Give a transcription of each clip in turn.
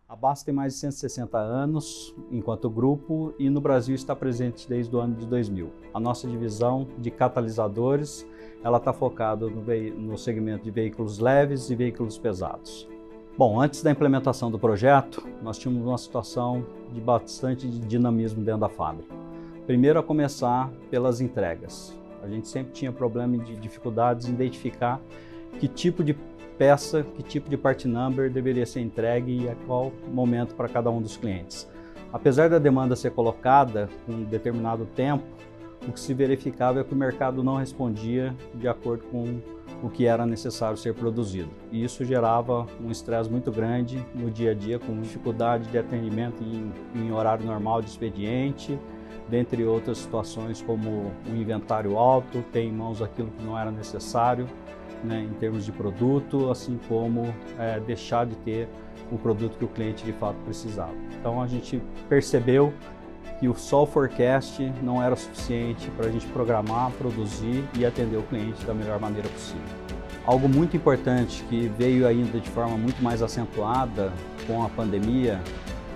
A BASF tem mais de 160 anos enquanto grupo e no Brasil está presente desde o ano de 2000. A nossa divisão de catalisadores ela está focada no segmento de veículos leves e veículos pesados. Bom, antes da implementação do projeto, nós tínhamos uma situação de bastante dinamismo dentro da fábrica. Primeiro a começar pelas entregas. A gente sempre tinha problema de dificuldades em identificar que tipo de peça, que tipo de part number deveria ser entregue e a qual momento para cada um dos clientes. Apesar da demanda ser colocada com um determinado tempo, o que se verificava é que o mercado não respondia de acordo com o que era necessário ser produzido. E isso gerava um estresse muito grande no dia a dia, com dificuldade de atendimento em horário normal de expediente, dentre outras situações como o inventário alto, ter em mãos aquilo que não era necessário, em termos de produto, assim como deixar de ter o produto que o cliente de fato precisava. Então a gente percebeu que só o forecast não era suficiente para a gente programar, produzir e atender o cliente da melhor maneira possível. Algo muito importante que veio ainda de forma muito mais acentuada com a pandemia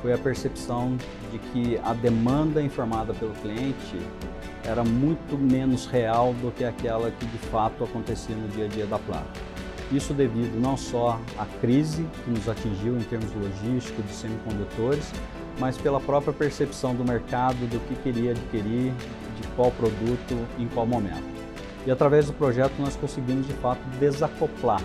foi a percepção de que a demanda informada pelo cliente era muito menos real do que aquela que de fato acontecia no dia a dia da planta. Isso devido não só à crise que nos atingiu em termos logísticos de semicondutores, mas pela própria percepção do mercado do que queria adquirir, de qual produto, em qual momento. E através do projeto nós conseguimos de fato desacoplar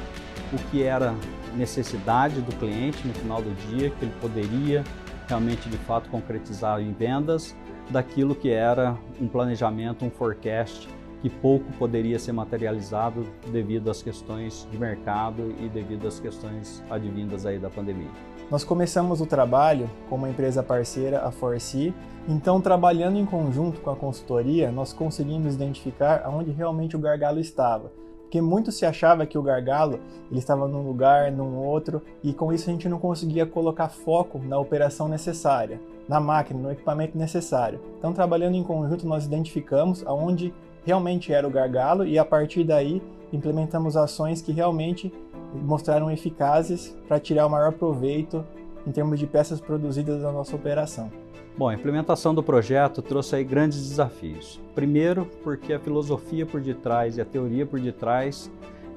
o que era necessidade do cliente no final do dia, que ele poderia realmente de fato concretizar em vendas, daquilo que era um planejamento, um forecast que pouco poderia ser materializado devido às questões de mercado e devido às questões advindas aí da pandemia. Nós começamos o trabalho com uma empresa parceira, a Forsee. Então, trabalhando em conjunto com a consultoria, nós conseguimos identificar onde realmente o gargalo estava. Porque muito se achava que o gargalo ele estava num lugar, num outro, e com isso a gente não conseguia colocar foco na operação necessária, na máquina, no equipamento necessário. Então, trabalhando em conjunto, nós identificamos aonde realmente era o gargalo e a partir daí implementamos ações que realmente mostraram eficazes para tirar o maior proveito em termos de peças produzidas da nossa operação. Bom, a implementação do projeto trouxe aí grandes desafios. Primeiro, porque a filosofia por detrás e a teoria por detrás,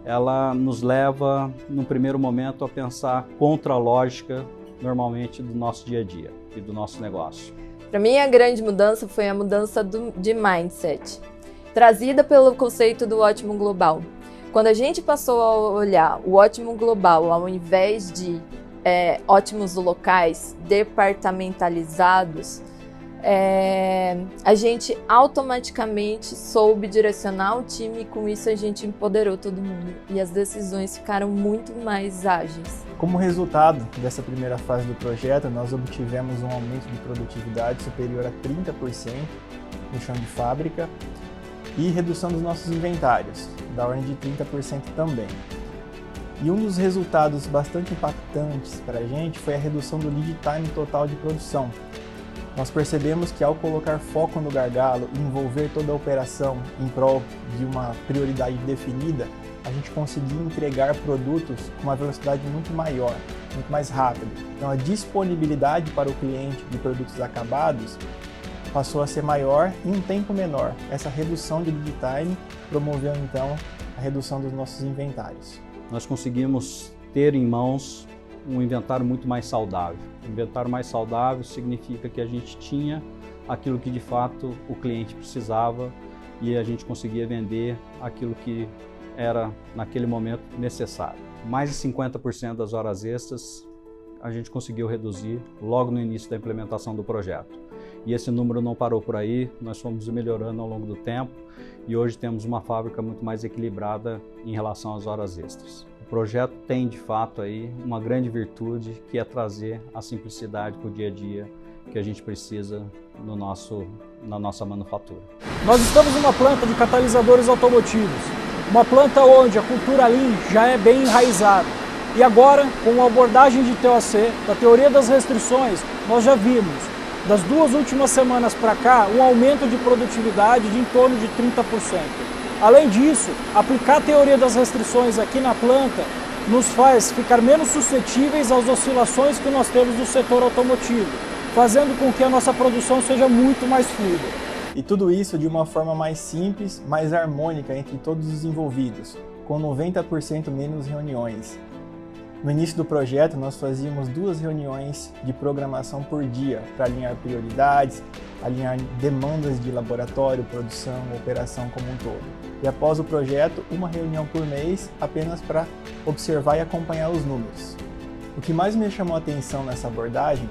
ela nos leva, num primeiro momento, a pensar contra a lógica, normalmente, do nosso dia a dia e do nosso negócio. Para mim, a grande mudança foi a mudança de mindset, trazida pelo conceito do ótimo global. Quando a gente passou a olhar o ótimo global ao invés de ótimos locais departamentalizados, a gente automaticamente soube direcionar o time e com isso a gente empoderou todo mundo e as decisões ficaram muito mais ágeis. Como resultado dessa primeira fase do projeto, nós obtivemos um aumento de produtividade superior a 30% no chão de fábrica e redução dos nossos inventários, da ordem de 30% também. E um dos resultados bastante impactantes para a gente foi a redução do lead time total de produção. Nós percebemos que ao colocar foco no gargalo e envolver toda a operação em prol de uma prioridade definida, a gente conseguia entregar produtos com uma velocidade muito maior, muito mais rápida. Então a disponibilidade para o cliente de produtos acabados passou a ser maior em um tempo menor. Essa redução de lead time promoveu então a redução dos nossos inventários. Nós conseguimos ter em mãos um inventário muito mais saudável. Um inventário mais saudável significa que a gente tinha aquilo que de fato o cliente precisava e a gente conseguia vender aquilo que era naquele momento necessário. Mais de 50% das horas extras a gente conseguiu reduzir logo no início da implementação do projeto. E esse número não parou por aí, nós fomos melhorando ao longo do tempo e hoje temos uma fábrica muito mais equilibrada em relação às horas extras. O projeto tem de fato aí uma grande virtude que é trazer a simplicidade para o dia a dia que a gente precisa na nossa manufatura. Nós estamos numa planta de catalisadores automotivos, uma planta onde a cultura Lean já é bem enraizada. E agora, com a abordagem de TOC, da teoria das restrições, nós já vimos, das 2 últimas semanas para cá, um aumento de produtividade de em torno de 30%. Além disso, aplicar a teoria das restrições aqui na planta nos faz ficar menos suscetíveis às oscilações que nós temos no setor automotivo, fazendo com que a nossa produção seja muito mais fluida. E tudo isso de uma forma mais simples, mais harmônica entre todos os envolvidos, com 90% menos reuniões. No início do projeto, nós fazíamos 2 reuniões de programação por dia para alinhar prioridades, alinhar demandas de laboratório, produção, operação como um todo. E após o projeto, 1 reunião por mês apenas para observar e acompanhar os números. O que mais me chamou a atenção nessa abordagem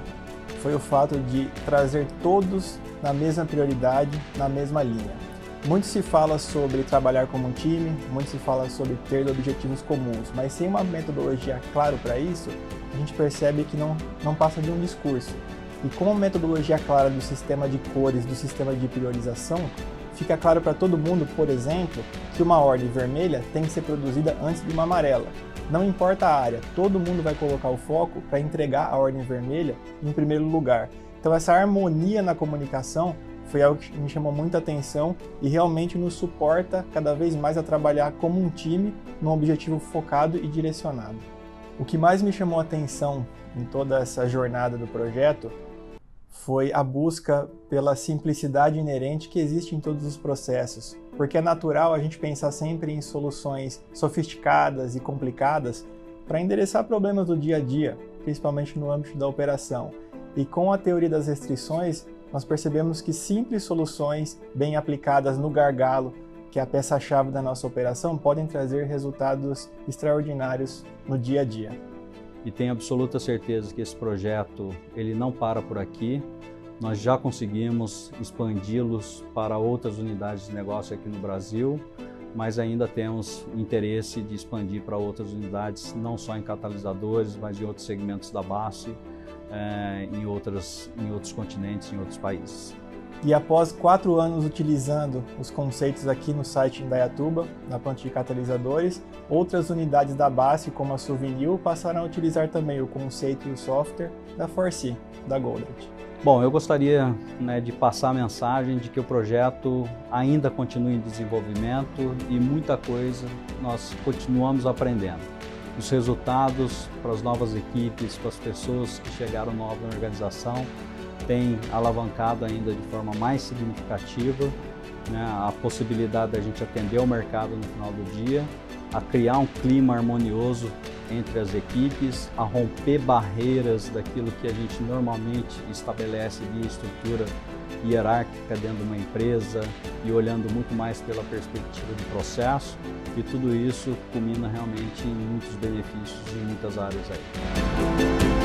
foi o fato de trazer todos na mesma prioridade, na mesma linha. Muito se fala sobre trabalhar como um time, muito se fala sobre ter objetivos comuns, mas sem uma metodologia clara para isso, a gente percebe que não passa de um discurso. E com a metodologia clara do sistema de cores, do sistema de priorização, fica claro para todo mundo, por exemplo, que uma ordem vermelha tem que ser produzida antes de uma amarela. Não importa a área, todo mundo vai colocar o foco para entregar a ordem vermelha em primeiro lugar. Então essa harmonia na comunicação foi algo que me chamou muita atenção e realmente nos suporta cada vez mais a trabalhar como um time num objetivo focado e direcionado. O que mais me chamou a atenção em toda essa jornada do projeto foi a busca pela simplicidade inerente que existe em todos os processos, porque é natural a gente pensar sempre em soluções sofisticadas e complicadas para endereçar problemas do dia a dia, principalmente no âmbito da operação. E com a teoria das restrições, nós percebemos que simples soluções bem aplicadas no gargalo, que é a peça-chave da nossa operação, podem trazer resultados extraordinários no dia a dia. E tenho absoluta certeza que esse projeto ele não para por aqui. Nós já conseguimos expandi-los para outras unidades de negócio aqui no Brasil, mas ainda temos interesse de expandir para outras unidades, não só em catalisadores, mas em outros segmentos da base, em outros continentes, em outros países. E após 4 anos utilizando os conceitos aqui no site Indaiatuba, na planta de catalisadores, outras unidades da base, como a Souvenir, passaram a utilizar também o conceito e o software da Forsee, da Goldratt. Bom, eu gostaria de passar a mensagem de que o projeto ainda continua em desenvolvimento e muita coisa nós continuamos aprendendo. Os resultados para as novas equipes, para as pessoas que chegaram novas na organização, tem alavancado ainda de forma mais significativa a possibilidade da gente atender o mercado no final do dia, a criar um clima harmonioso entre as equipes, a romper barreiras daquilo que a gente normalmente estabelece de estrutura hierárquica dentro de uma empresa e olhando muito mais pela perspectiva do processo, e tudo isso culmina realmente em muitos benefícios em muitas áreas aí.